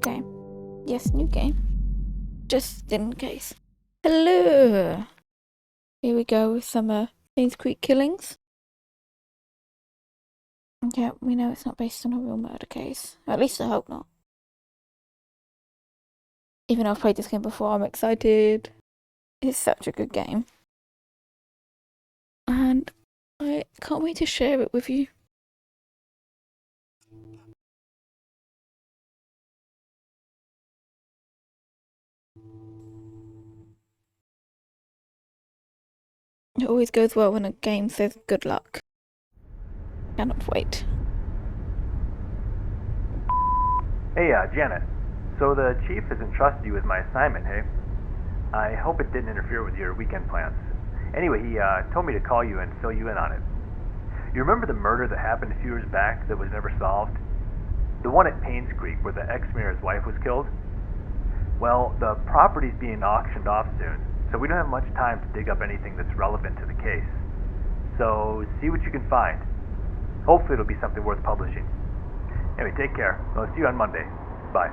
game. Yes, new game. Just in case. Hello! Here we go with some Painscreek killings. Yeah, we know it's not based on a real murder case. At least I hope not. Even though I've played this game before, I'm excited. It's such a good game. And I can't wait to share it with you. It always goes well when a game says good luck. Cannot wait. Hey, Janet. So the chief has entrusted you with my assignment, hey? I hope it didn't interfere with your weekend plans. Anyway, he told me to call you and fill you in on it. You remember the murder that happened a few years back that was never solved? The one at Painscreek where the ex-mayor's wife was killed? Well, the property's being auctioned off soon, so we don't have much time to dig up anything that's relevant to the case. So, see what you can find. Hopefully it'll be something worth publishing. Anyway, take care. I'll see you on Monday. Bye.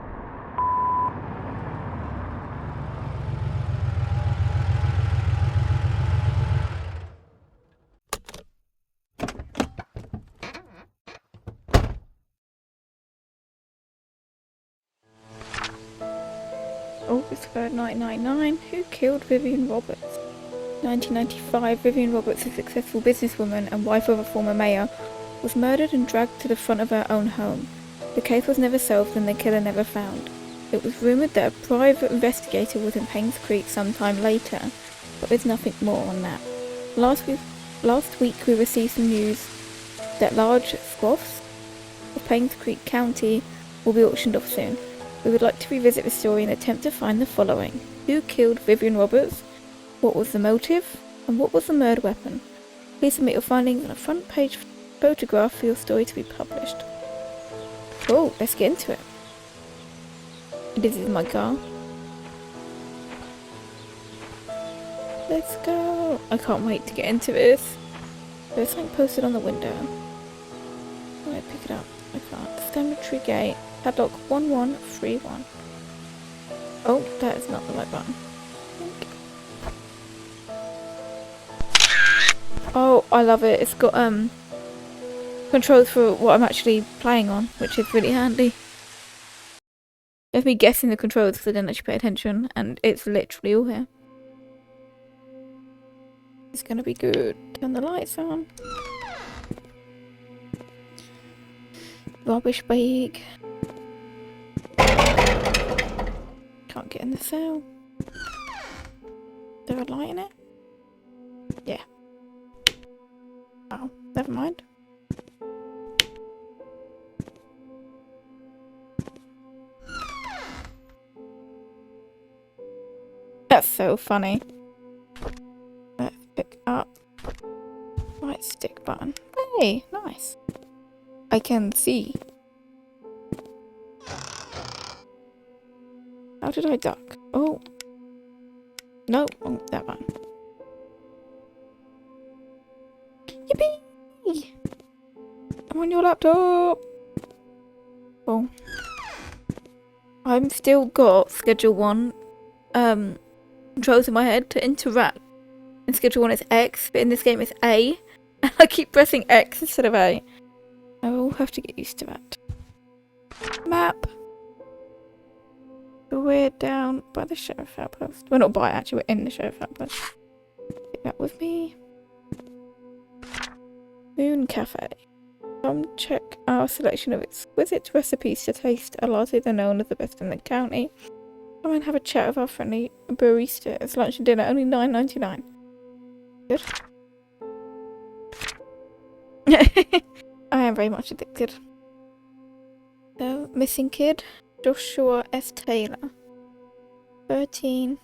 August 3rd, 1999. Who killed Vivian Roberts? 1995. Vivian Roberts, a successful businesswoman and wife of a former mayor, was murdered and dragged to the front of her own home. The case was never solved and the killer never found. It was rumoured that a private investigator was in Painscreek sometime later, but there's nothing more on that. Last week we received some news that large swaths of Painscreek County will be auctioned off soon. We would like to revisit the story and attempt to find the following. Who killed Vivian Roberts? What was the motive? And what was the murder weapon? Please submit your findings on a front page photograph for your story to be published. Oh, let's get into it. This is my car. Let's go. I can't wait to get into this. There's something posted on the window. I'm gonna pick it up. I can't. Cemetery gate. Padlock 1131. Oh, that is not the right button. Oh, I love it. It's got controls for what I'm actually playing on, which is really handy. There's me guessing the controls because I didn't actually pay attention, and it's literally all here. It's gonna be good. Turn the lights on. Rubbish bag. Can't get in the cell. Is there a light in it? Yeah. Oh, never mind. That's so funny. Let's pick up right stick button. Hey, nice. I can see. How did I duck? Oh. No, oh, that one. Yippee! I'm on your laptop! Oh. I've still got Schedule 1 controls in my head to interact. In Schedule 1 it's X, but in this game it's A. And I keep pressing X instead of A. I will have to get used to that. Map! We're down by the sheriff outpost. We're not by, actually, we're in the sheriff outpost. Take that with me. Moon Cafe. Come check our selection of exquisite recipes to taste are largely known as the best in the county. Come and have a chat with our friendly barista. It's lunch and dinner, only $9.99. Good. I am very much addicted. The missing kid. Joshua S. Taylor. 13.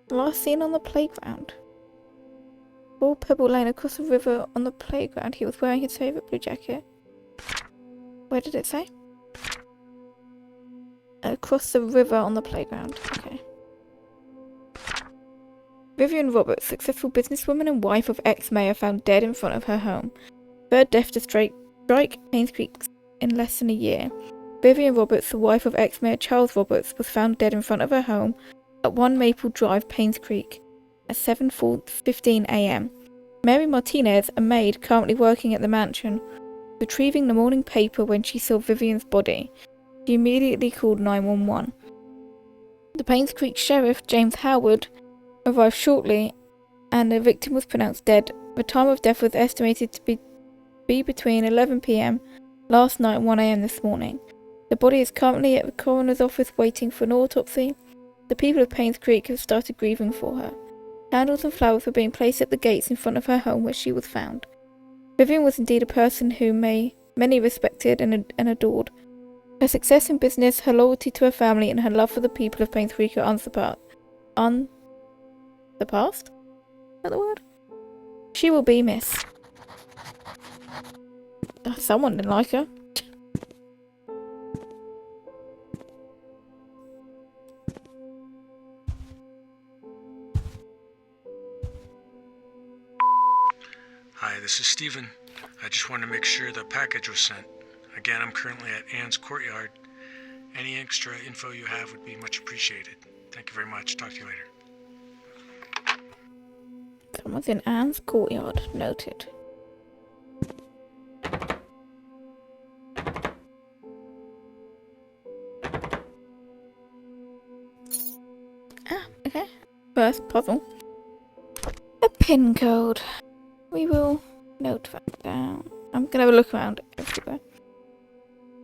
Last seen on the playground. Ball Pebble Lane across the river on the playground. He was wearing his favourite blue jacket. Where did it say? Across the river on the playground. Okay. Vivian Roberts, successful businesswoman and wife of ex-mayor, found dead in front of her home. Third death to strike Painscreek in less than a year. Vivian Roberts, the wife of ex-mayor Charles Roberts, was found dead in front of her home at 1 Maple Drive, Painscreek, at 7:15 a.m. Mary Martinez, a maid currently working at the mansion, was retrieving the morning paper when she saw Vivian's body. She immediately called 911. The Painscreek sheriff, James Howard, arrived shortly, and the victim was pronounced dead. The time of death was estimated to be between 11 p.m. last night and 1 a.m. this morning. The body is currently at the coroner's office waiting for an autopsy. The people of Painscreek have started grieving for her. Candles and flowers were being placed at the gates in front of her home where she was found. Vivian was indeed a person whom many respected and adored. Her success in business, her loyalty to her family, and her love for the people of Painscreek are unsurpassed. Unsurpassed? Is that the word? She will be missed. Someone didn't like her. Hi, this is Steven. I just wanted to make sure the package was sent. Again, I'm currently at Anne's courtyard. Any extra info you have would be much appreciated. Thank you very much. Talk to you later. Someone's in Anne's courtyard. Noted. Okay. First puzzle. A pin code. We will note that down. I'm gonna have a look around everywhere.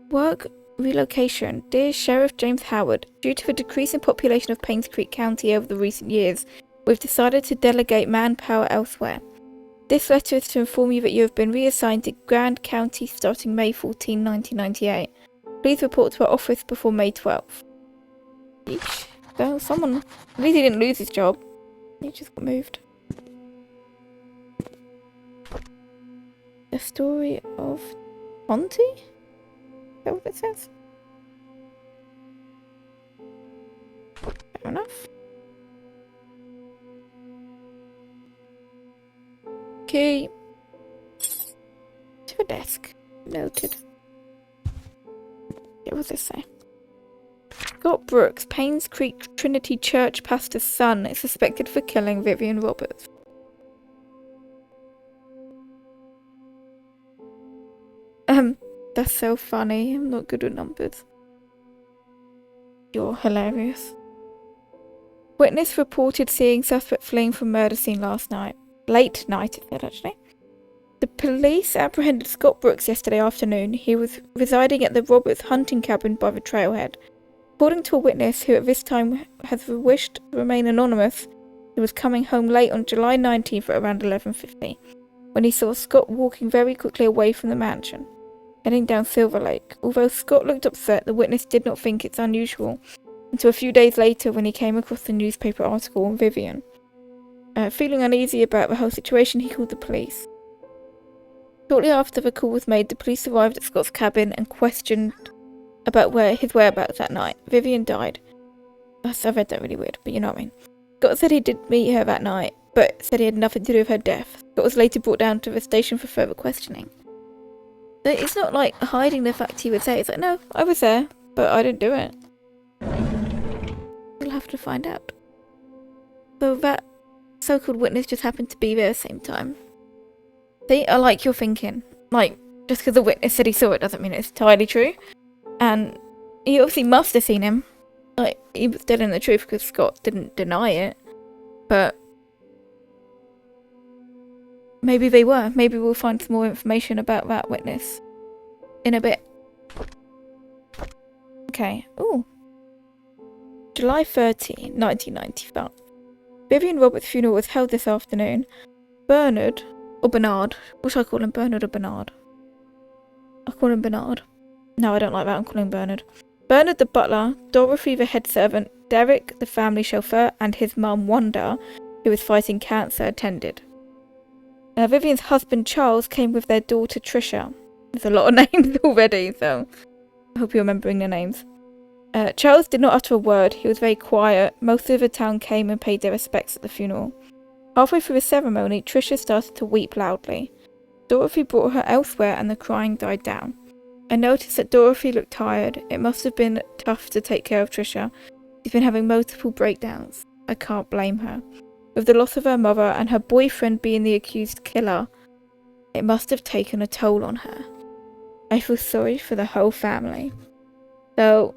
Work relocation. Dear Sheriff James Howard, due to the decrease in population of Painscreek County over the recent years, we've decided to delegate manpower elsewhere. This letter is to inform you that you have been reassigned to Grand County starting May 14, 1998. Please report to our office before May 12th. Yeesh. Well, someone... At least he didn't lose his job. He just got moved. The story of Monty? Is that what it says? Fair enough. Key. To the desk. Noted. What does this say? Scott Brooks, Painscreek Trinity Church pastor's son, is suspected for killing Vivian Roberts. That's so funny. I'm not good with numbers. You're hilarious. Witness reported seeing suspect fleeing from murder scene last night. Late night, it said, actually. The police apprehended Scott Brooks yesterday afternoon. He was residing at the Roberts hunting cabin by the trailhead. According to a witness who at this time has wished to remain anonymous, he was coming home late on July 19th at around 11:50 when he saw Scott walking very quickly away from the mansion, heading down Silver Lake. Although Scott looked upset, the witness did not think it's unusual until a few days later when he came across the newspaper article on Vivian. Feeling uneasy about the whole situation, he called the police. Shortly after the call was made, the police arrived at Scott's cabin and questioned about his whereabouts that night. Vivian died. I read that really weird, but you know what I mean. Scott said he did meet her that night, but said he had nothing to do with her death. Scott was later brought down to the station for further questioning. It's not like hiding the fact he would say. It's like, no, I was there, but I didn't do it. We'll have to find out. So that so-called witness just happened to be there at the same time. See, I like your thinking. Like, just because the witness said he saw it doesn't mean it's entirely true. And he obviously must have seen him. Like, he was telling the truth because Scott didn't deny it. But maybe they were. Maybe we'll find some more information about that witness in a bit. Okay. Ooh. July 13, 1995. Vivian Roberts' funeral was held this afternoon. Bernard, or Bernard. What should I call him? Bernard or Bernard? I'll call him Bernard. No, I don't like that. I'm calling him Bernard. Bernard the butler, Dorothy the head servant, Derek the family chauffeur, and his mum Wanda, who was fighting cancer, attended. Vivian's husband Charles came with their daughter Trisha. There's a lot of names already, so I hope you're remembering their names. Charles did not utter a word. He was very quiet. Most of the town came and paid their respects at the funeral. Halfway through the ceremony, Trisha started to weep loudly. Dorothy brought her elsewhere and the crying died down. I noticed that Dorothy looked tired. It must have been tough to take care of Trisha. She's been having multiple breakdowns. I can't blame her. With the loss of her mother and her boyfriend being the accused killer, it must have taken a toll on her. I feel sorry for the whole family. So,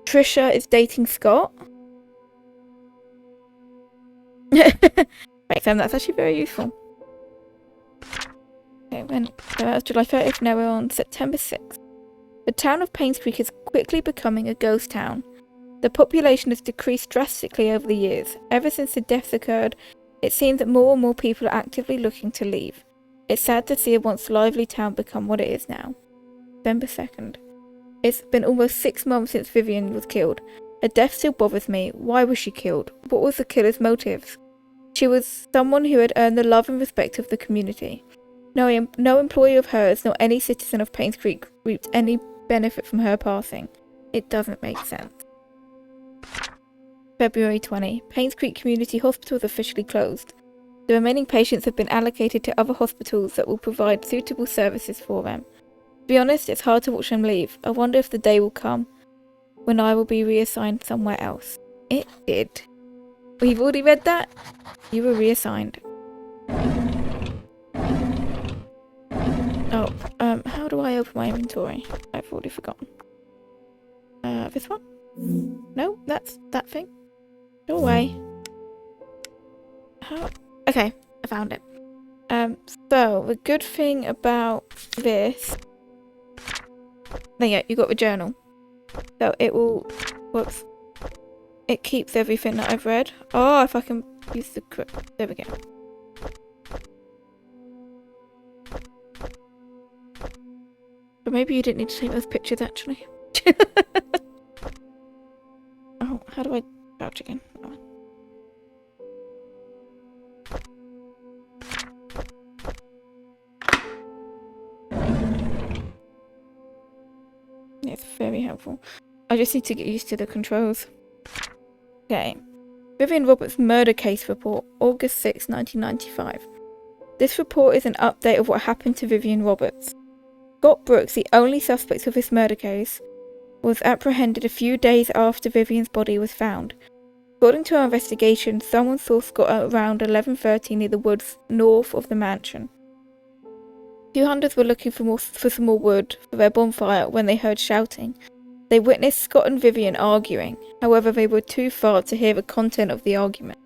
Trisha is dating Scott. Right, Sam, that's actually very useful. Okay, so that was July 30th, now we're on September 6th. The town of Painscreek is quickly becoming a ghost town. The population has decreased drastically over the years. Ever since the deaths occurred, it seems that more and more people are actively looking to leave. It's sad to see a once lively town become what it is now. November 2nd. It's been almost 6 months since Vivian was killed. Her death still bothers me. Why was she killed? What was the killer's motives? She was someone who had earned the love and respect of the community. No employee of hers, nor any citizen of Painscreek reaped any benefit from her passing. It doesn't make sense. February 20. Painscreek Community Hospital is officially closed. The remaining patients have been allocated to other hospitals that will provide suitable services for them. To be honest, it's hard to watch them leave. I wonder if the day will come when I will be reassigned somewhere else. It did. We've already read that? You were reassigned. Oh, how do I open my inventory? I've already forgotten. This one? No, that's that thing. Go away. How? Okay, I found it. So the good thing about this, there you go, you got the journal. So it will, whoops, it keeps everything that I've read. Oh, if I can use the, there we go. But maybe you didn't need to take those pictures actually. Oh, how do I crouch again? Oh. It's very helpful. I just need to get used to the controls. Okay. Vivian Roberts' murder case report, August 6, 1995. This report is an update of what happened to Vivian Roberts. Scott Brooks, the only suspect of this murder case, was apprehended a few days after Vivian's body was found. According to our investigation, someone saw Scott at around 11:30 near the woods north of the mansion. Two hunters were looking for some more wood for their bonfire when they heard shouting. They witnessed Scott and Vivian arguing. However, they were too far to hear the content of the argument.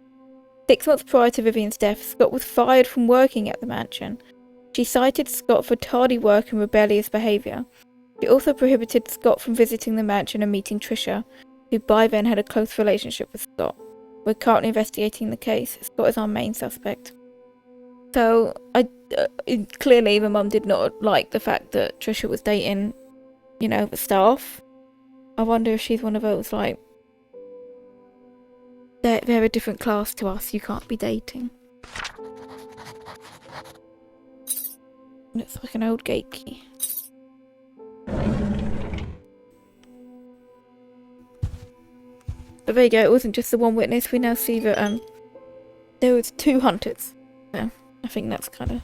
6 months prior to Vivian's death, Scott was fired from working at the mansion. She cited Scott for tardy work and rebellious behaviour. She also prohibited Scott from visiting the mansion and meeting Trisha, who by then had a close relationship with Scott. We're currently investigating the case. Scott is our main suspect. So, clearly the mum did not like the fact that Trisha was dating, you know, the staff. I wonder if she's one of those, like, they're a different class to us, you can't be dating. Looks like an old gate key. But there you go, it wasn't just the one witness. We now see that there was 2 hunters. So I think that's kind of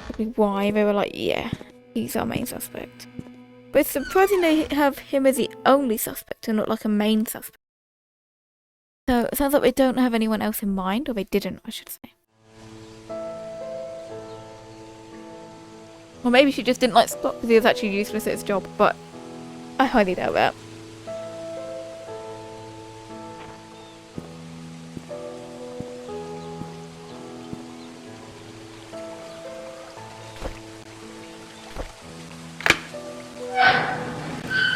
probably why they were like, yeah, he's our main suspect. But it's surprising they have him as the only suspect and not like a main suspect. So it sounds like they don't have anyone else in mind, or they didn't, I should say. Or maybe she just didn't like Scott because he was actually useless at his job, but I highly doubt that.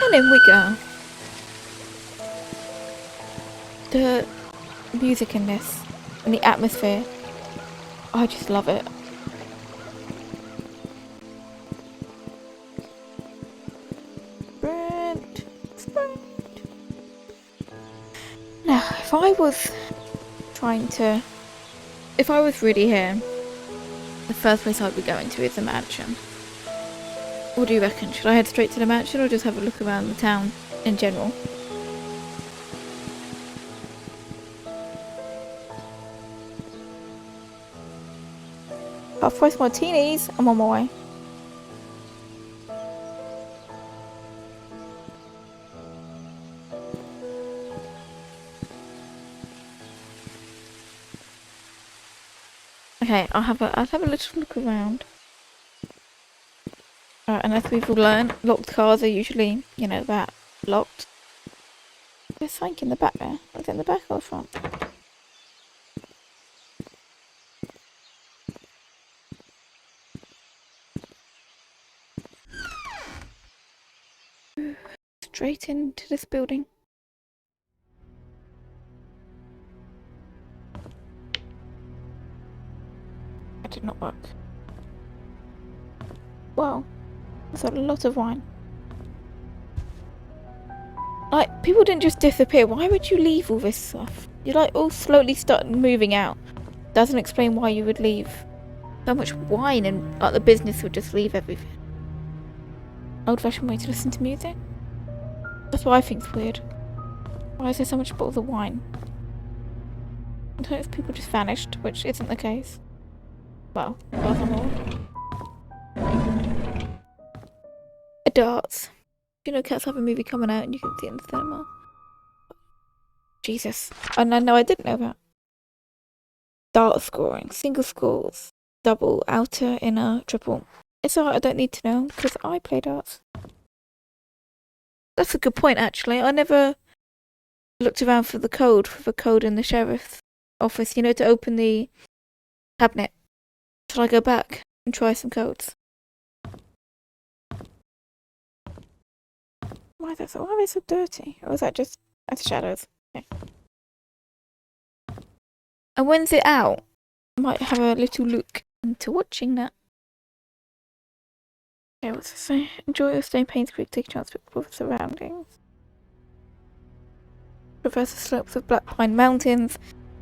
And in we go. The music in this, and the atmosphere, I just love it. Now, if I was really here, the first place I'd be going to is the mansion. What do you reckon? Should I head straight to the mansion or just have a look around the town in general? Half price martinis, I'm on my way. Okay, I'll have a little look around. And as we've all learned, locked cars are usually, you know, that locked. There's something in the back there. Is it in the back or the front? Straight into this building. That did not work. Wow, there's a lot of wine. Like, people didn't just disappear. Why would you leave all this stuff? You like all slowly start moving out. Doesn't explain why you would leave so much wine, and like the business would just leave everything. Old-fashioned way to listen to music. That's what I think's weird. Why is there so much bottles of wine? Sometimes people just vanished, which isn't the case. Well, furthermore. A darts. You know, Cats have a movie coming out and you can see it in the cinema. Jesus. And I know I didn't know that. Dart scoring. Single scores. Double. Outer, inner, triple. It's alright, I don't need to know, because I play darts. That's a good point, actually. I never looked around for the code in the sheriff's office, you know, to open the cabinet. Shall I go back and try some codes? Why are they so dirty? Or is that just that's shadows? Okay. And when's it out? I might have a little look into watching that. Okay, what's it say? Enjoy your stay in Painscreek, take a chance to explore the surroundings. Traverse the slopes of Black Pine Mountains,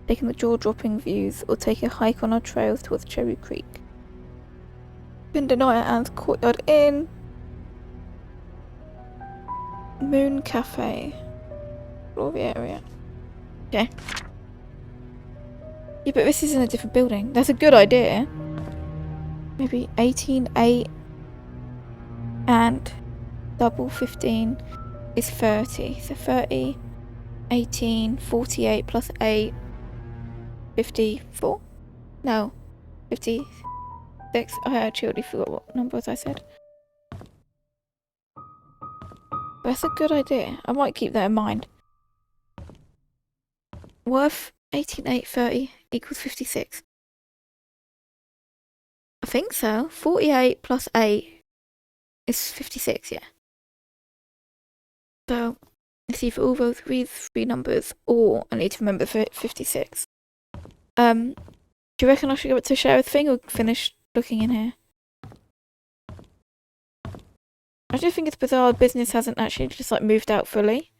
taking the jaw-dropping views, or take a hike on our trails towards Cherry Creek. Spend a night at Anne's Courtyard Inn. Moon Cafe. Explore the area. Okay. Yeah, but this is in a different building. That's a good idea. Maybe 18-8 and double 15 is 30. So 30, 18, 48 plus 8, 54? No, 56. I actually already forgot what numbers I said. That's a good idea. I might keep that in mind. Worth 18, 8, 30 equals 56. I think so. 48 plus 8 is 56, yeah. So, it's either all those three numbers, or I need to remember 56. Do you reckon I should go back to share a thing, or finish looking in here? I do think it's bizarre business hasn't actually just like moved out fully.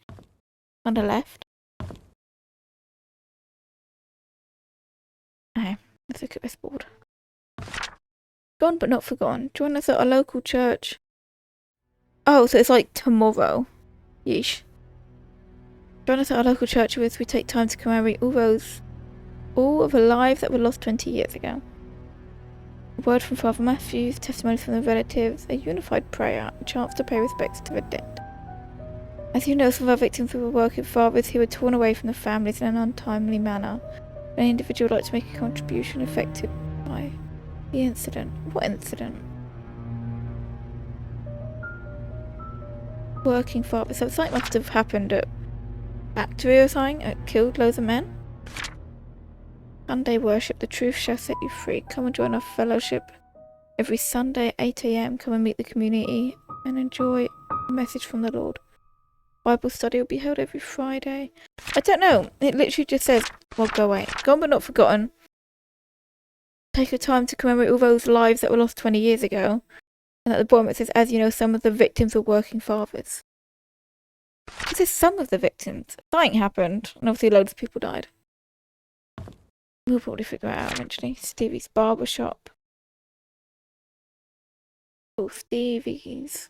On the left. Okay, let's look at this board. Gone but not forgotten. Join us at a local church. Oh, so it's like tomorrow. Yeesh. Join us at our local church as we take time to commemorate all of the lives that were lost 20 years ago. A word from Father Matthews, testimonies from the relatives, a unified prayer, a chance to pay respects to the dead. As you know, some of our victims were working fathers who were torn away from their families in an untimely manner. Any individual would like to make a contribution affected by the incident. What incident? Working fathers. So something must have happened at factory or something. It killed loads of men. Sunday worship. The truth shall set you free. Come and join our fellowship every Sunday at 8 AM. Come and meet the community and enjoy a message from the Lord. Bible study will be held every Friday. I don't know. It literally just says, well, go away. Gone but not forgotten. Take a time to commemorate all those lives that were lost 20 years ago. And at the bottom it says, as you know, some of the victims were working fathers. It says some of the victims. Something happened, and obviously loads of people died. We'll probably figure it out eventually. Stevie's barbershop. Oh, Stevie's.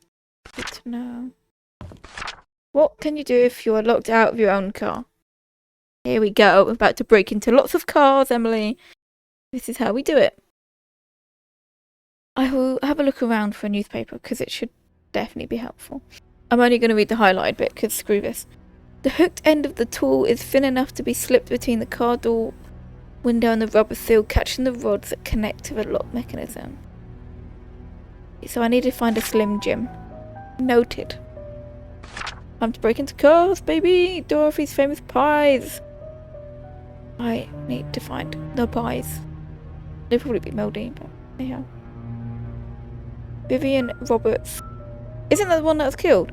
Good to know. What can you do if you are locked out of your own car? Here we go. We're about to break into lots of cars, Emily. This is how we do it. I will have a look around for a newspaper because it should definitely be helpful. I'm only going to read the highlighted bit because screw this. The hooked end of the tool is thin enough to be slipped between the car door window in the rubber seal, catching the rods that connect to the lock mechanism. So I need to find a Slim Jim. Noted. Time to break into cars, baby! Dorothy's famous pies! I need to find the pies. They'll probably be moldy, but anyhow. Vivian Roberts. Isn't that the one that was killed?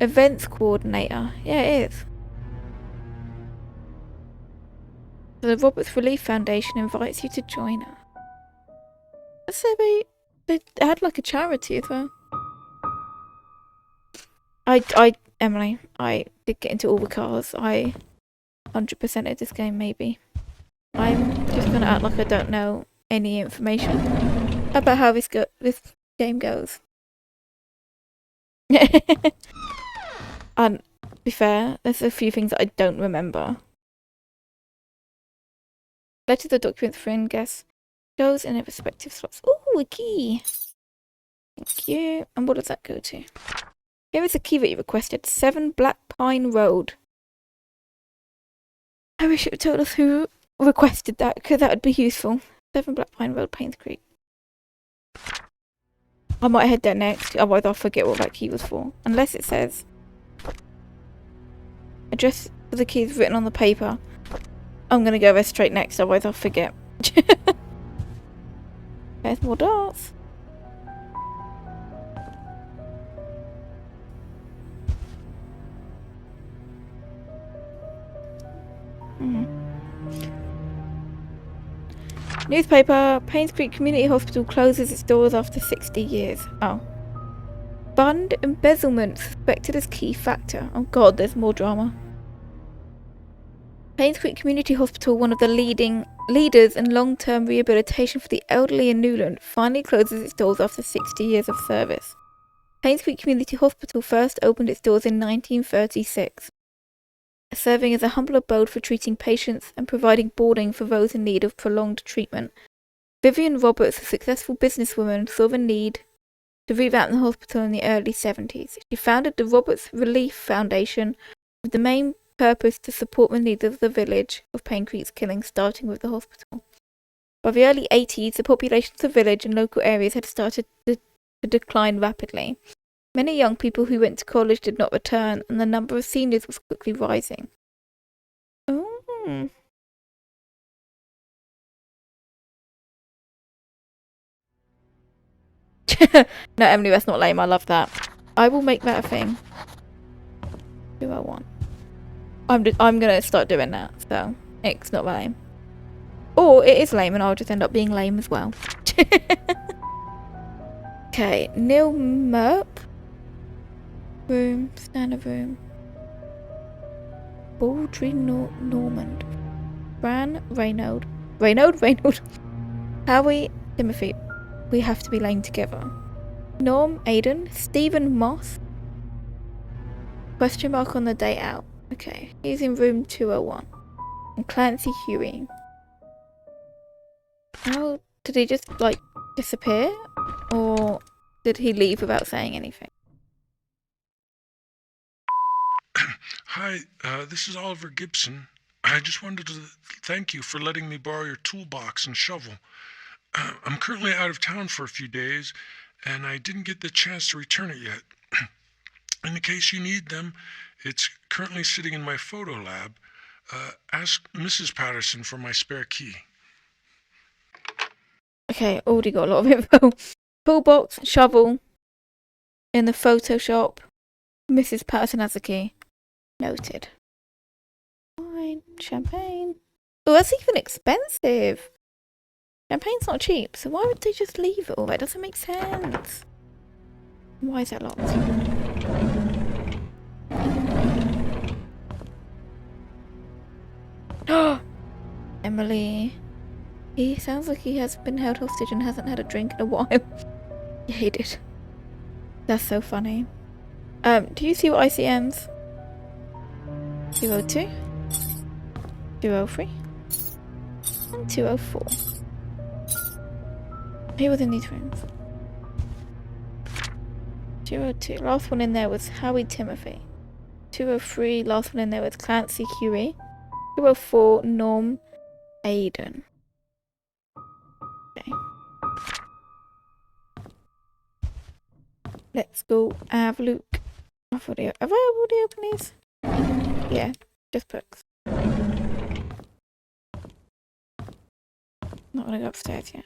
Events coordinator. Yeah, it is. So the Roberts Relief Foundation invites you to join her. Let's say they had like a charity as well. Emily, I did get into all the cars. I 100%ed this game, maybe. I'm just gonna act like I don't know any information about how this game goes. And to be fair, there's a few things that I don't remember. Letter the documents friend guess goes in their respective slots. Ooh, a key. Thank you. And what does that go to? Here is a key that you requested. 7 Black Pine Road. I wish it would told us who requested that, because that would be useful. 7 Black Pine Road, Painscreek. I might head there next, otherwise I'll forget what that key was for. Unless it says address for the key is written on the paper. I'm gonna go there straight next, otherwise I'll forget. There's more darts. Newspaper, Painscreek Community Hospital closes its doors after 60 years. Oh. Fund embezzlement suspected as key factor. Oh god, there's more drama. Painscreek Community Hospital, one of the leaders in long-term rehabilitation for the elderly in Newland, finally closes its doors after 60 years of service. Painscreek Community Hospital first opened its doors in 1936. Serving as a humble abode for treating patients and providing boarding for those in need of prolonged treatment. Vivian Roberts, a successful businesswoman, saw the need to revamp the hospital in the early 70s. She founded the Roberts Relief Foundation with the main purpose to support the needs of the village of Painscreek's killing, starting with the hospital. By the early 80s, the population of the village and local areas had started to decline rapidly. Many young people who went to college did not return, and the number of seniors was quickly rising. Oh. No, Emily, that's not lame. I love that. I will make that a thing. 201. I'm gonna start doing that, so it's not lame. Or it is lame, and I'll just end up being lame as well. Okay, Neil Merck. Room, standard room. Baldry Normand. Bran Reynold. Reynold. Howie Timothy. We have to be lame together. Norm Aiden. Stephen Moss. Question mark on the day out. Okay, he's in room 201. And Clancy Huey. How did he just like disappear? Or did he leave without saying anything? Hi, this is Oliver Gibson. I just wanted to thank you for letting me borrow your toolbox and shovel. I'm currently out of town for a few days, and I didn't get the chance to return it yet. In the case you need them, it's currently sitting in my photo lab. Ask Mrs. Patterson for my spare key. Okay, already got a lot of info. Toolbox, shovel, in the Photoshop. Mrs. Patterson has the key. Noted. Wine, champagne. Oh, that's even expensive. Champagne's not cheap, so why would they just leave it all? That doesn't make sense. Why is that locked? Emily. He sounds like he has been held hostage and hasn't had a drink in a while. Yeah, he did. That's so funny. Do you see what ICMs? 202, 203, and 204. Who was in these rooms? 202. Last one in there was Howie Timothy. 203. Last one in there was Clancy Huey. 204. Norm Aiden. Let's go have a look. Have I already opened these? Yeah, just books. Not gonna go upstairs yet.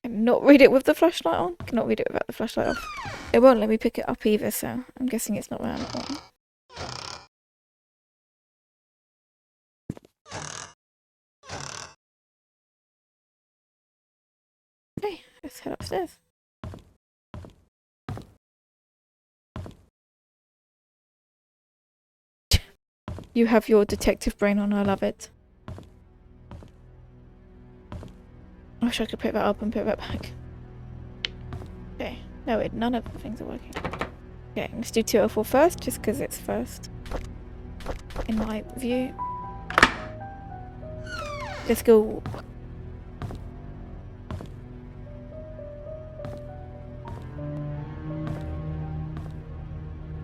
Not read it with the flashlight on? Cannot read it without the flashlight off. It won't let me pick it up either, so I'm guessing it's not around that one. Okay, let's head upstairs. You have your detective brain on, I love it. I wish I could pick that up and put that back. Okay, no, none of the things are working. Okay, let's do 204 first, just because it's first. In my view. Let's go.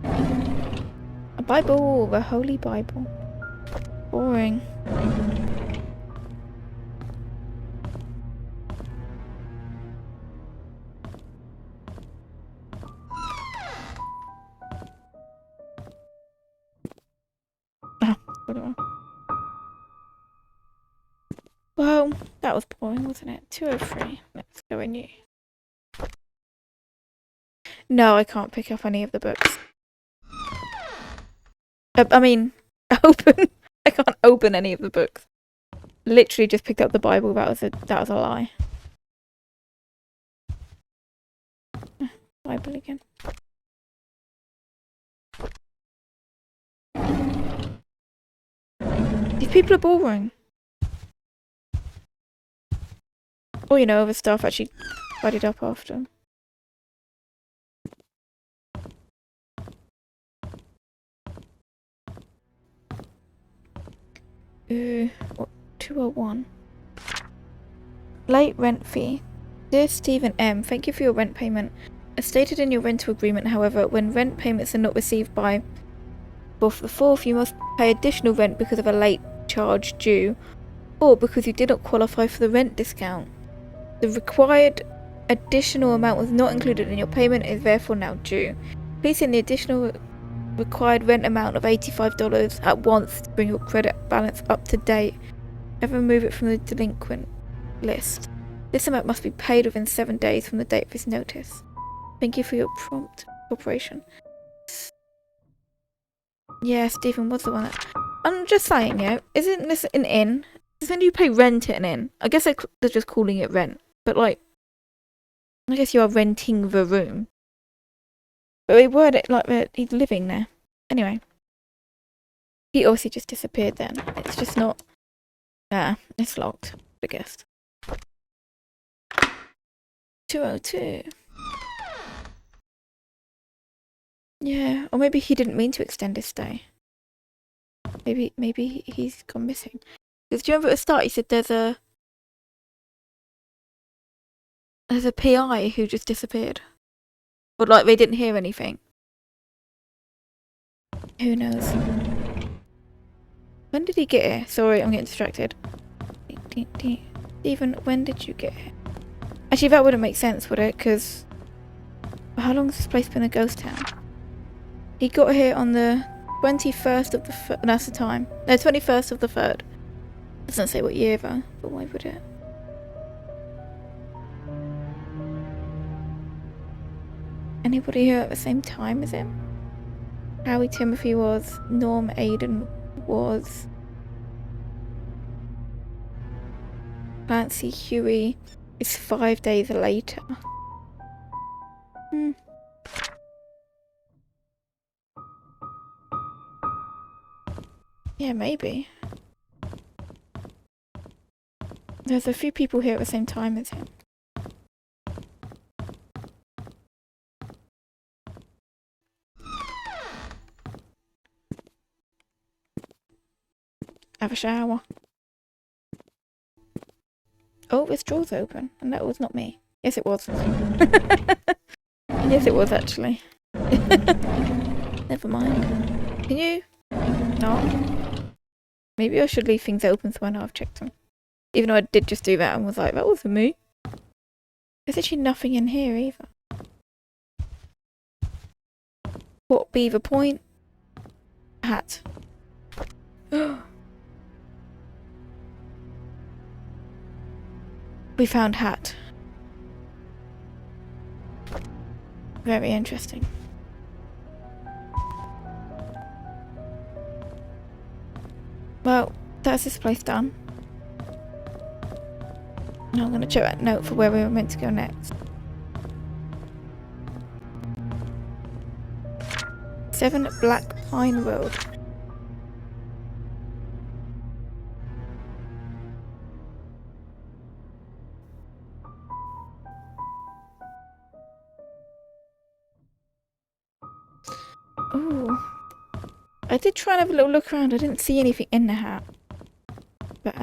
A Bible, the Holy Bible. Boring. Well, that was boring, wasn't it? 203. Let's go in you. No, I can't pick up any of the books. I mean, open. I can't open any of the books. Literally just picked up the Bible. That was a lie. Bible again. These people are boring. Or, you know, other stuff actually tidied up after. What? 201. Late rent fee. Dear Stephen M., thank you for your rent payment. As stated in your rental agreement, however, when rent payments are not received by the 4th, you must pay additional rent because of a late charge due, or because you did not qualify for the rent discount. The required additional amount was not included in your payment and is therefore now due. Please send the additional required rent amount of $85 at once to bring your credit balance up to date and remove it from the delinquent list. This amount must be paid within 7 days from the date of this notice. Thank you for your prompt cooperation. Yeah, Stephen was the one that... I'm just saying, yeah, isn't this an inn? When do you pay rent at an inn? I guess they're just calling it rent. But, like, I guess you are renting the room. But they word it like that he's living there. Anyway. He obviously just disappeared then. It's just not... it's locked, I guess. 202. Yeah, or maybe he didn't mean to extend his stay. Maybe he's gone missing. Because do you remember at the start he said there's a PI who just disappeared? Or like they didn't hear anything. Who knows? When did he get here? Sorry, I'm getting distracted. Stephen, when did you get here? Actually, that wouldn't make sense, would it? Because how long has this place been a ghost town? He got here on the 21st of the... that's the time. No, 21st of the 3rd. Doesn't say what year though, but why would it? Anybody here at the same time as him? Howie Timothy was. Norm Aiden was. Clancy Huey is 5 days later. Yeah, maybe. There's a few people here at the same time as him. Have a shower. Oh, this door's open, and that was not me. Yes, it was. Yes, it was actually. Never mind. Can you? No. Maybe I should leave things open so I know I've checked them. Even though I did just do that and was like, that wasn't me. There's actually nothing in here either. What, Beaver Point? Hat. We found hat. Very interesting. Well, that's this place done. Now I'm going to check that note for where we were meant to go next. 7 Black Pine Road. Ooh. I did try and have a little look around. I didn't see anything in the hat. But,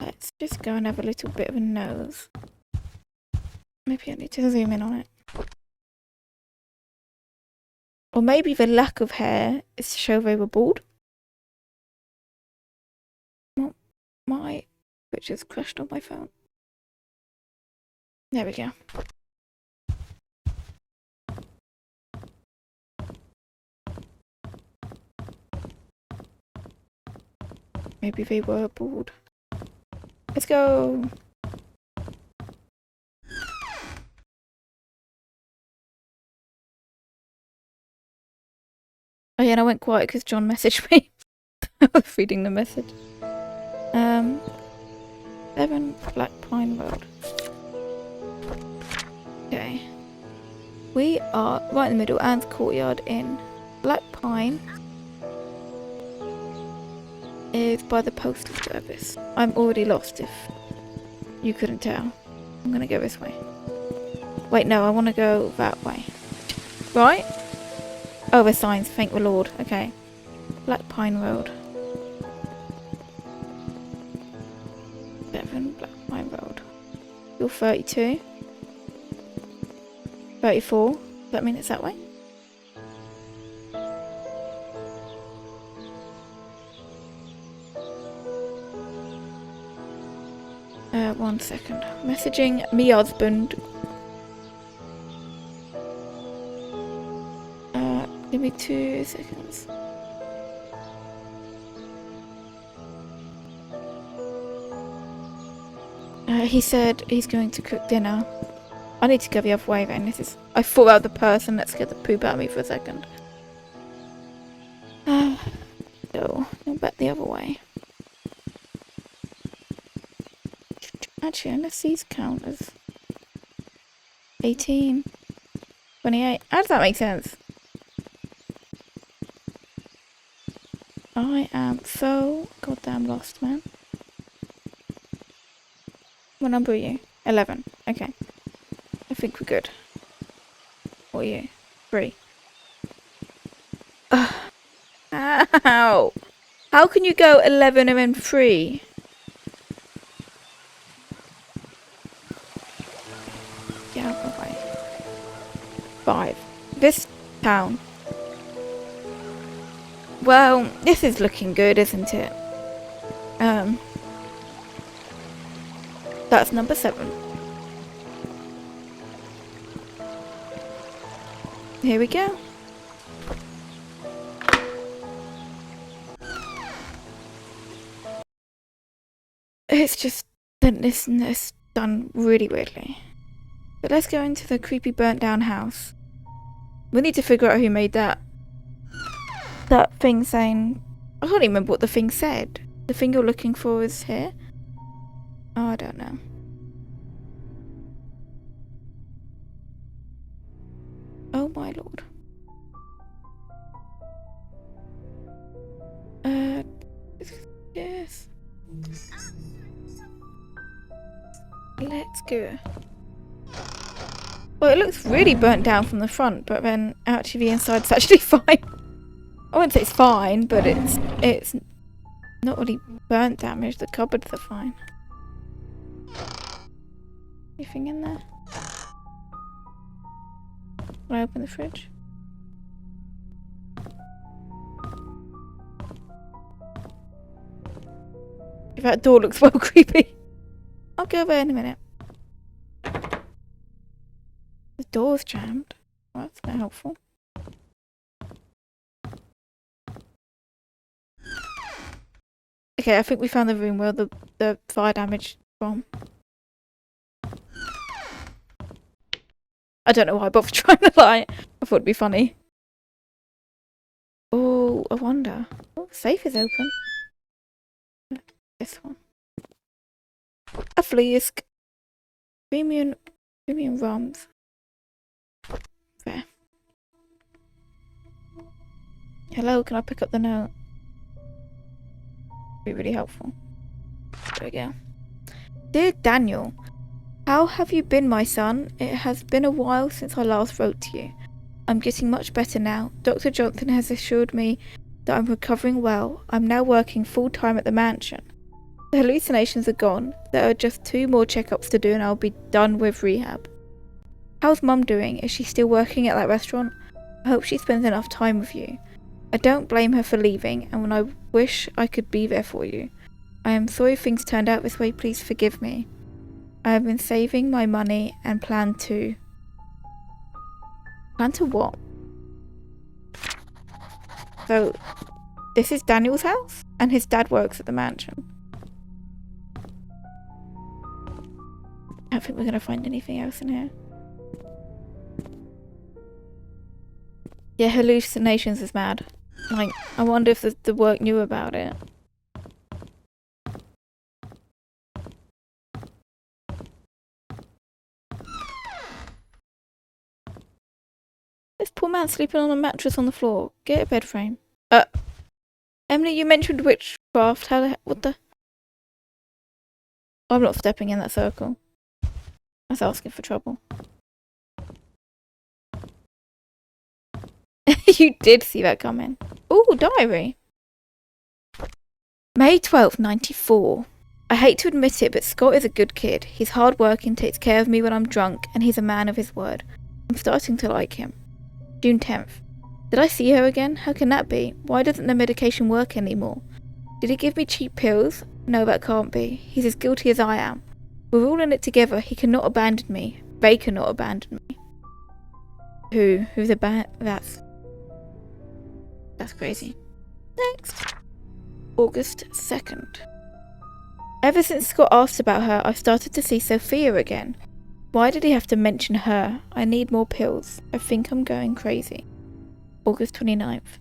let's just go and have a little bit of a nose. Maybe I need to zoom in on it. Or maybe the lack of hair is to show they were bald. Oh, my picture's crashed on my phone. There we go. Maybe they were bald. Let's go! Oh yeah, and I went quiet because John messaged me. I was reading the message. 7 Black Pine Road. Okay. We are right in the middle, Anne's Courtyard in Black Pine. Is by the postal service. I'm already lost if you couldn't tell. I'm gonna go this way. Wait, no, I want to go that way. Right? Oh, there's signs, thank the Lord. Okay. Black Pine Road. 7 Black Pine Road. You're 32. 34. Does that mean it's that way? One second. Messaging me husband. Give me 2 seconds. He said he's going to cook dinner. I need to go the other way then. I thought out the person that scared the poop out of me for a second. So, go back the other way. Actually, unless these count as 18, 28. How does that make sense? I am so goddamn lost, man. What number are you? 11. Okay. I think we're good. What are you? 3. Ugh. Ow! How can you go 11 and then 3? Yeah, okay. 5. This town. Well, this is looking good, isn't it? That's number 7. Here we go. It's just this done really weirdly. But let's go into the creepy burnt down house. We need to figure out who made that thing saying... I can't even remember what the thing said. The thing you're looking for is here? Oh, I don't know. Oh my lord. Yes. Let's go. Well, it looks really burnt down from the front, but then actually the inside's actually fine. I wouldn't say it's fine, but it's not really burnt damage. The cupboards are fine. Anything in there? Can I open the fridge? That door looks well creepy. I'll go over in a minute. door's jammed. Well, that's not helpful. Okay, I think we found the room where the fire damage from. I don't know why I bothered trying to lie. I thought it'd be funny. Oh, I wonder. Oh, safe is open. This one. A flask. Premium rums. There. Hello, can I pick up the note? Be really helpful. There we go. Dear Daniel, how have you been, my son? It has been a while since I last wrote to you. I'm getting much better now. Dr. Johnson has assured me that I'm recovering well. I'm now working full-time at the mansion. The hallucinations are gone. There are just 2 more checkups to do and I'll be done with rehab. How's Mum doing? Is she still working at that restaurant? I hope she spends enough time with you. I don't blame her for leaving, and when I wish I could be there for you. I am sorry things turned out this way. Please forgive me. I have been saving my money and plan to... Plan to what? So, this is Daniel's house? And his dad works at the mansion. I don't think we're going to find anything else in here. Yeah, hallucinations is mad. Like, I wonder if the work knew about it. This poor man sleeping on a mattress on the floor. Get a bed frame. Emily, you mentioned witchcraft. What the? I'm not stepping in that circle. That's asking for trouble. You did see that coming. Ooh, diary. May 12th, 94. I hate to admit it, but Scott is a good kid. He's hard-working, takes care of me when I'm drunk, and he's a man of his word. I'm starting to like him. June 10th. Did I see her again? How can that be? Why doesn't the medication work anymore? Did he give me cheap pills? No, that can't be. He's as guilty as I am. We're all in it together. He cannot abandon me. They cannot abandon me. Who's That's crazy. Next. August 2nd. Ever since Scott asked about her, I've started to see Sophia again. Why did he have to mention her? I need more pills. I think I'm going crazy. August 29th.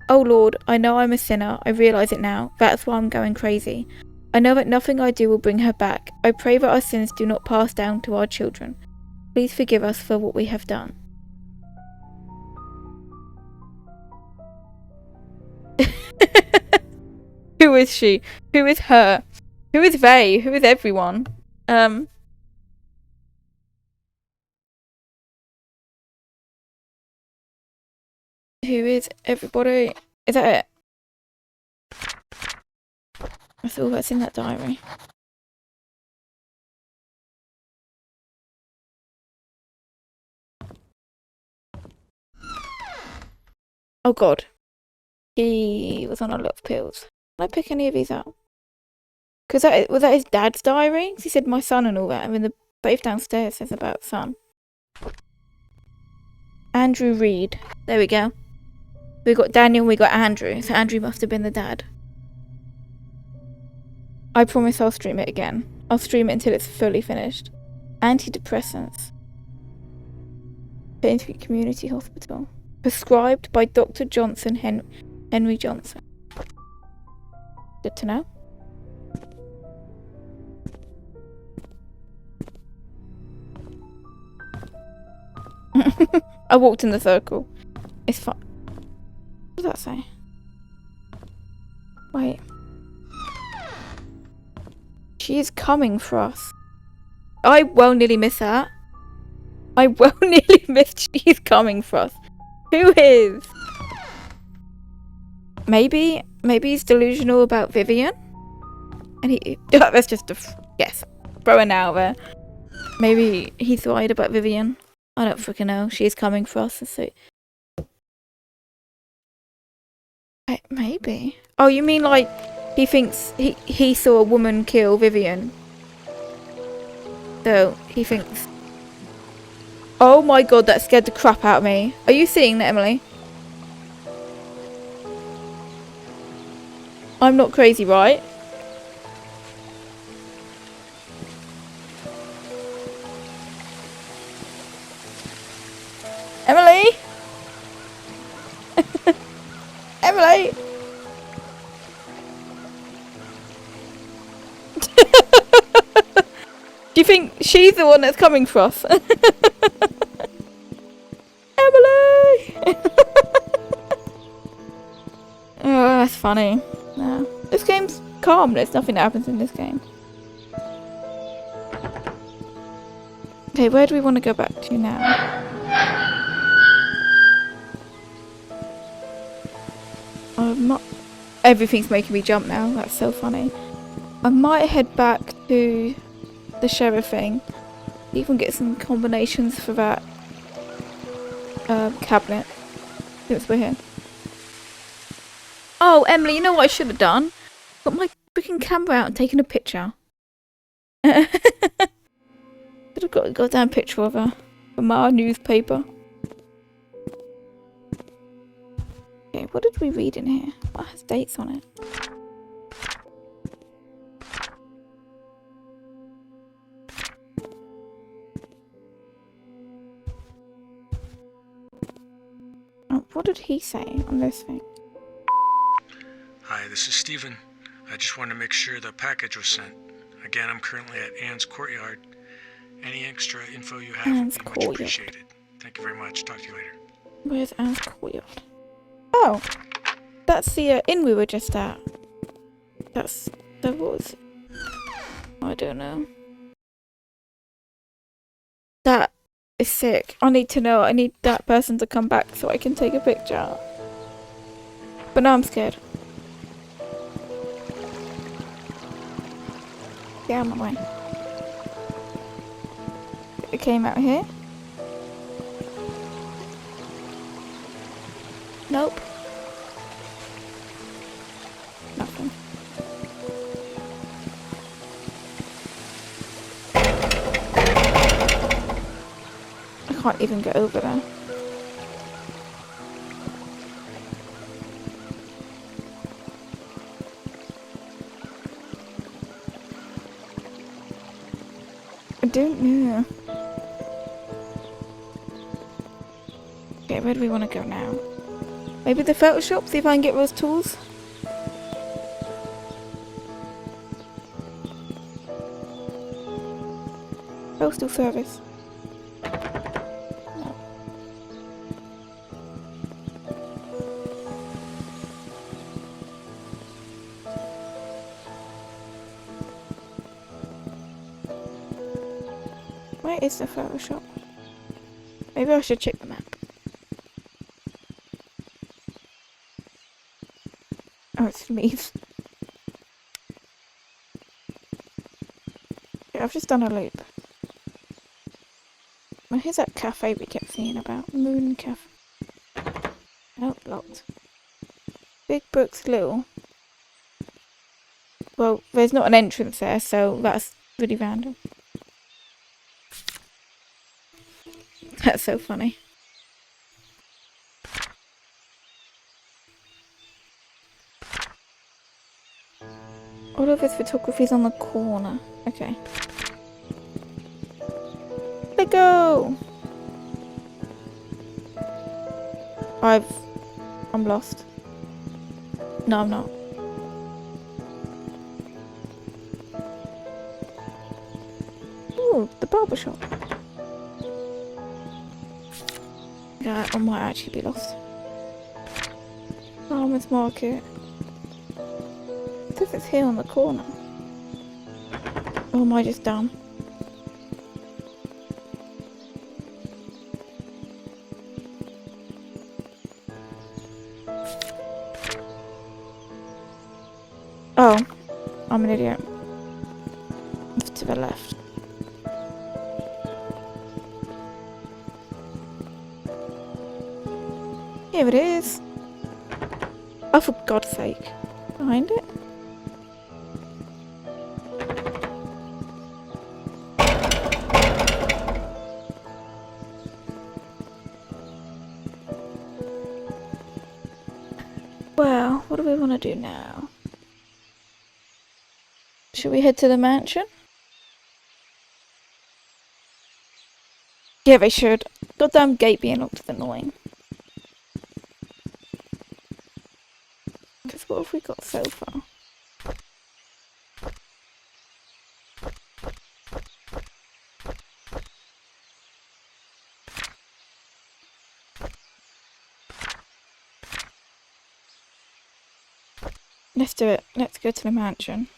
Oh Lord, I know I'm a sinner. I realise it now. That's why I'm going crazy. I know that nothing I do will bring her back. I pray that our sins do not pass down to our children. Please forgive us for what we have done. Who is she? Who is her? Who is they? Who is everyone? Who is everybody? Is that it? That's all that's in that diary. Oh god. He was on a lot of pills. Can I pick any of these up? Because was that his dad's diary? He said my son and all that. I mean, the both downstairs says about son. Andrew Reed. There we go. We got Daniel, we got Andrew. So Andrew must have been the dad. I promise I'll stream it again. I'll stream it until it's fully finished. Antidepressants. Painscreek Community Hospital. Prescribed by Dr. Johnson, Henry Johnson. Good to know. I walked in the circle. It's fine. What does that say? Wait. She is coming for us. I well nearly missed that. I well nearly missed she's coming for us. Who is? Maybe he's delusional about Vivian? And that's just a guess. Throwing out there. Maybe he's worried about Vivian. I don't freaking know. She's coming for us. So. Maybe. Oh, you mean like he thinks he saw a woman kill Vivian? So he thinks Oh my god, that scared the crap out of me. Are you seeing that, Emily? I'm not crazy, right? Emily? Emily? Do you think she's the one that's coming for us? Emily! Oh, that's funny. No. This game's calm. There's nothing that happens in this game. Okay, where do we want to go back to now? Everything's making me jump now. That's so funny. I might head back to the sheriff thing. Even get some combinations for that cabinet. Since we're here. Oh, Emily, you know what I should have done? Got my freaking camera out and taken a picture. Should have got a goddamn picture of her from our newspaper. Okay, what did we read in here? What has dates on it? Oh, what did he say on this thing? Hi, this is Steven. I just wanted to make sure the package was sent. Again, I'm currently at Anne's Courtyard. Any extra info you have Anne's would be much Courtyard. appreciated. Thank you very much. Talk to you later. Where's Anne's Courtyard? Oh, that's the inn we were just at. That was. I don't know. That is sick. I need to know. I need that person to come back so I can take a picture. But now I'm scared. Get out of my way. It came out here. Nope. Nothing. I can't even get over there. I don't know. Okay, where do we want to go now? Maybe the Photoshop, see if I can get those tools. Postal service. No. Where is the Photoshop? Maybe I should check the map. Oh, it's Leeds. Yeah, I've just done a loop. Well, here's that cafe we kept seeing about. Moon Cafe. Oh, locked. Big Brooks Little. Well, there's not an entrance there, so that's really random. That's so funny. All of his photography's on the corner. Okay. Let go! I'm lost. No, I'm not. Ooh, the barber shop. Yeah, I might actually be lost. Farmer's market. It says it's here on the corner. Or am I just dumb? Oh, I'm an idiot. It's to the left. Here it is. Oh, for God's sake. Behind it? we want to do now? Should we head to the mansion? Yeah, they should. Goddamn gate being locked is annoying. Because what have we got so far? Let's do it. Let's go to the mansion.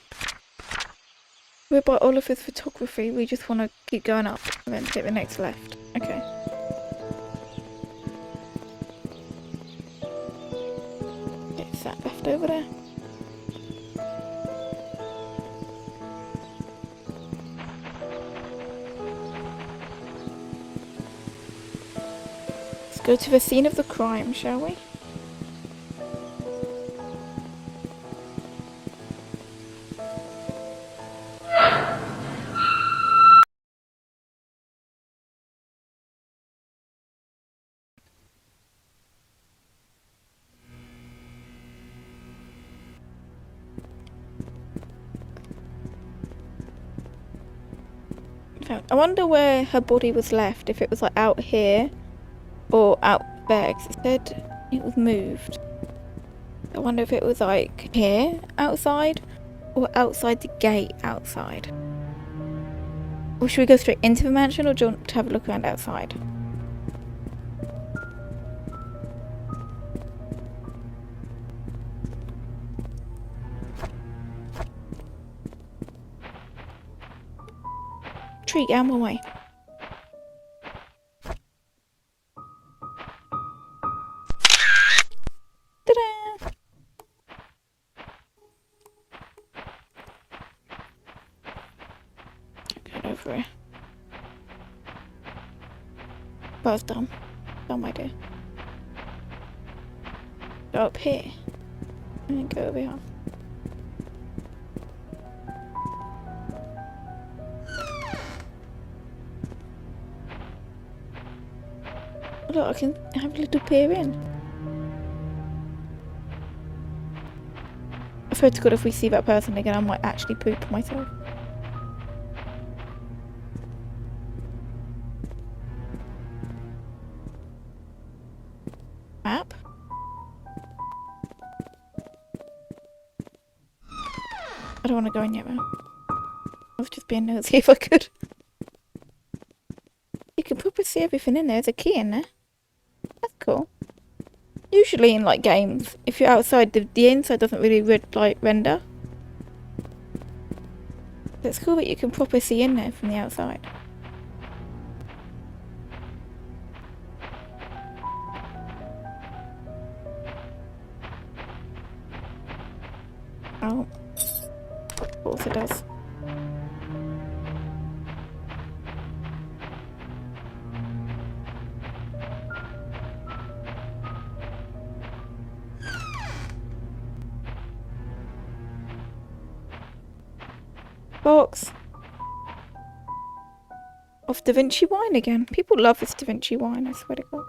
We're by Oliver's photography. We just want to keep going up and then take the next left. Okay. It's that left over there. Let's go to the scene of the crime, shall we? I wonder where her body was left, if it was like out here or out there, 'cause it said it was moved. I wonder if it was like here outside or outside the gate outside. Or should we go straight into the mansion, or do you want to have a look around outside? Tree, get out of my way. Ta-da! Get over here. That was dumb. Dumb idea. Go up here. And then go over here. Look, I can have a little peer in. I swear to God, if we see that person again, I might actually poop myself. Map? I don't want to go in yet, man. I was just being nosy if I could. You can probably see everything in there. There's a key in there. That's cool. Usually in like games, if you're outside, the inside doesn't really render. It's cool that you can properly see in there from the outside. Oh, of course it does. Box of Da Vinci wine again. People love this Da Vinci wine, I swear to God.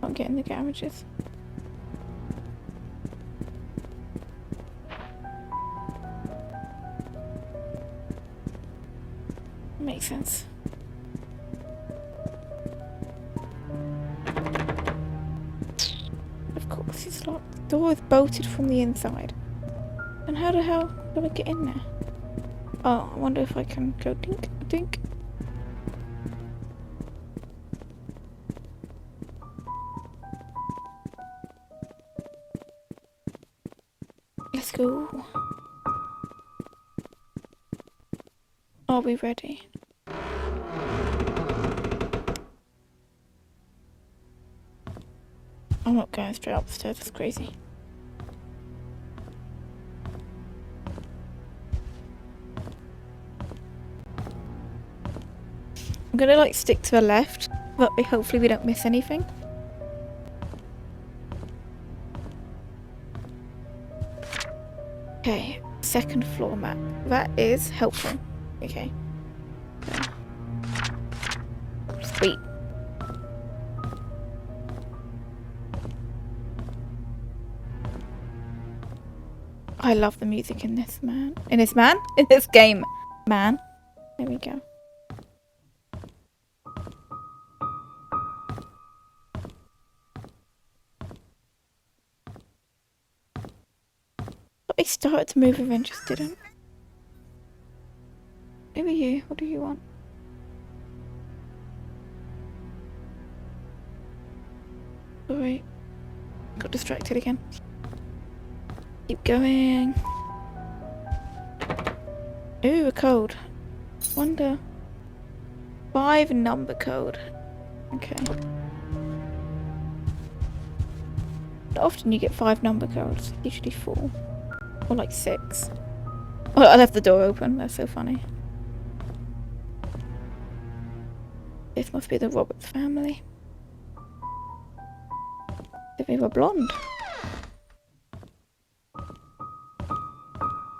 Can't get in the garages. Makes sense. Of course it's locked. The door is bolted from the inside. And how the hell do I get in there? Oh, I wonder if I can go dink, dink. Let's go. Are we ready? I'm not going straight upstairs, that's crazy. I'm gonna like stick to the left, but hopefully we don't miss anything. second floor map. That is helpful. Okay. Sweet. I love the music in this, man. In this game, man. There we go. They started to move and then just didn't. Who are you? What do you want? Alright. Got distracted again. Keep going. Ooh, a code. Wonder. 5 number code. Okay. Not often you get 5 number codes. Usually 4. Or like 6. Oh, I left the door open. That's so funny. This must be the Roberts family. They were blonde.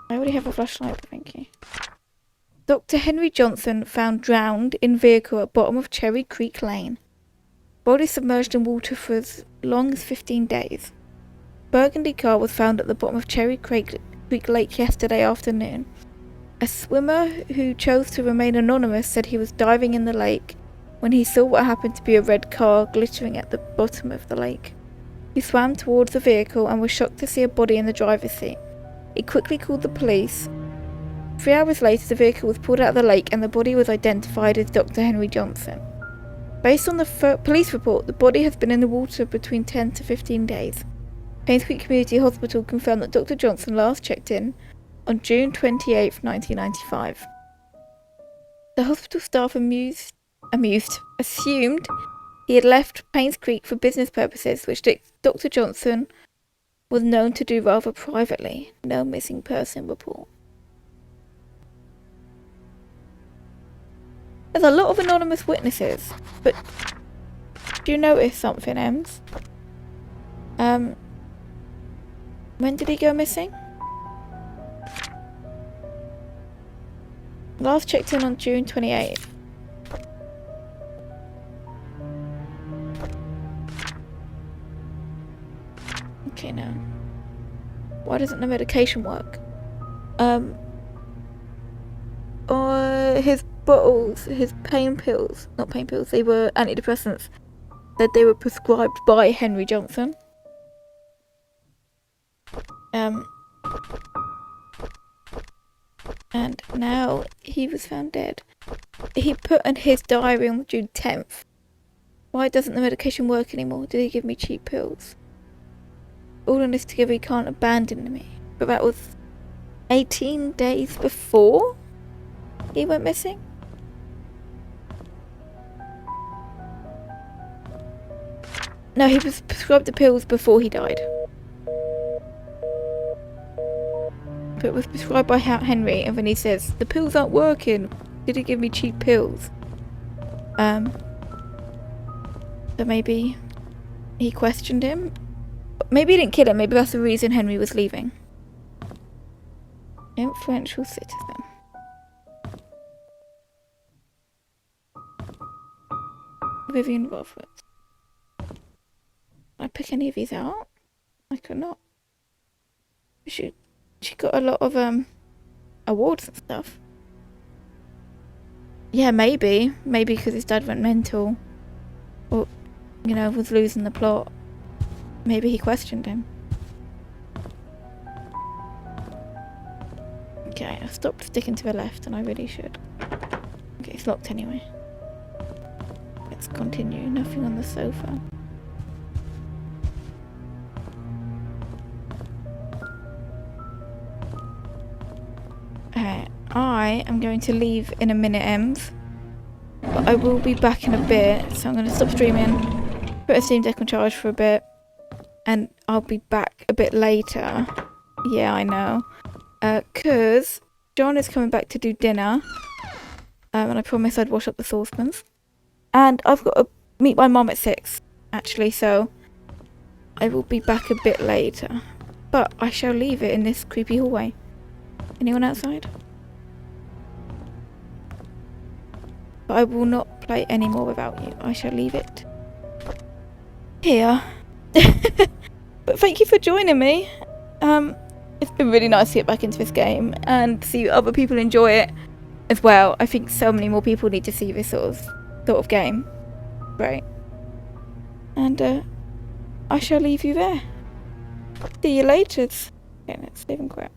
I already have a flashlight, thank you. Dr. Henry Johnson found drowned in vehicle at bottom of Cherry Creek Lane. Body submerged in water for as long as 15 days. Burgundy car was found at the bottom of Cherry Creek Lake yesterday afternoon. A swimmer who chose to remain anonymous said he was diving in the lake when he saw what happened to be a red car glittering at the bottom of the lake. He swam towards the vehicle and was shocked to see a body in the driver's seat. He quickly called the police. 3 hours later, the vehicle was pulled out of the lake and the body was identified as Dr. Henry Johnson. Based on the police report, the body has been in the water between 10 to 15 days. Painscreek Community Hospital confirmed that Dr. Johnson last checked in on June 28, 1995. The hospital staff assumed he had left Painscreek for business purposes, which Dr. Johnson was known to do rather privately. No missing person report. There's a lot of anonymous witnesses, but do you notice something, Ems? When did he go missing? Last checked in on June 28th. Okay, now. Why doesn't the medication work? His bottles, his pain pills, not pain pills, they were antidepressants, that they were prescribed by Henry Johnson. And now he was found dead. He put in his diary on June 10th. Why doesn't the medication work anymore? Did he give me cheap pills? All in this together, he can't abandon me. But that was 18 days before he went missing? No, he was prescribed the pills before he died. But it was prescribed by Henry, and then he says, the pills aren't working. Did he give me cheap pills? So maybe he questioned him. Maybe he didn't kill him. Maybe that's the reason Henry was leaving. Influential citizen. Vivian Roberts. Can I pick any of these out? I could not. She got a lot of awards and stuff. Yeah, maybe because his dad went mental, or was losing the plot. Maybe he questioned him. Okay, I stopped sticking to the left, and I really should. Okay, it's locked anyway. Let's continue. Nothing on the sofa. I am going to leave in a minute, Ems. But I will be back in a bit, so I'm going to stop streaming, put a Steam Deck on charge for a bit, and I'll be back a bit later. Yeah, I know. 'Cause John is coming back to do dinner, and I promised I'd wash up the saucepans. And I've got to meet my mum at 6, actually, so I will be back a bit later. But I shall leave it in this creepy hallway. Anyone outside? But I will not play any more without you. I shall leave it here. But thank you for joining me. It's been really nice to get back into this game and see other people enjoy it as well. I think so many more people need to see this sort of game. Right. And I shall leave you there. See you later. Okay, let's save and quit.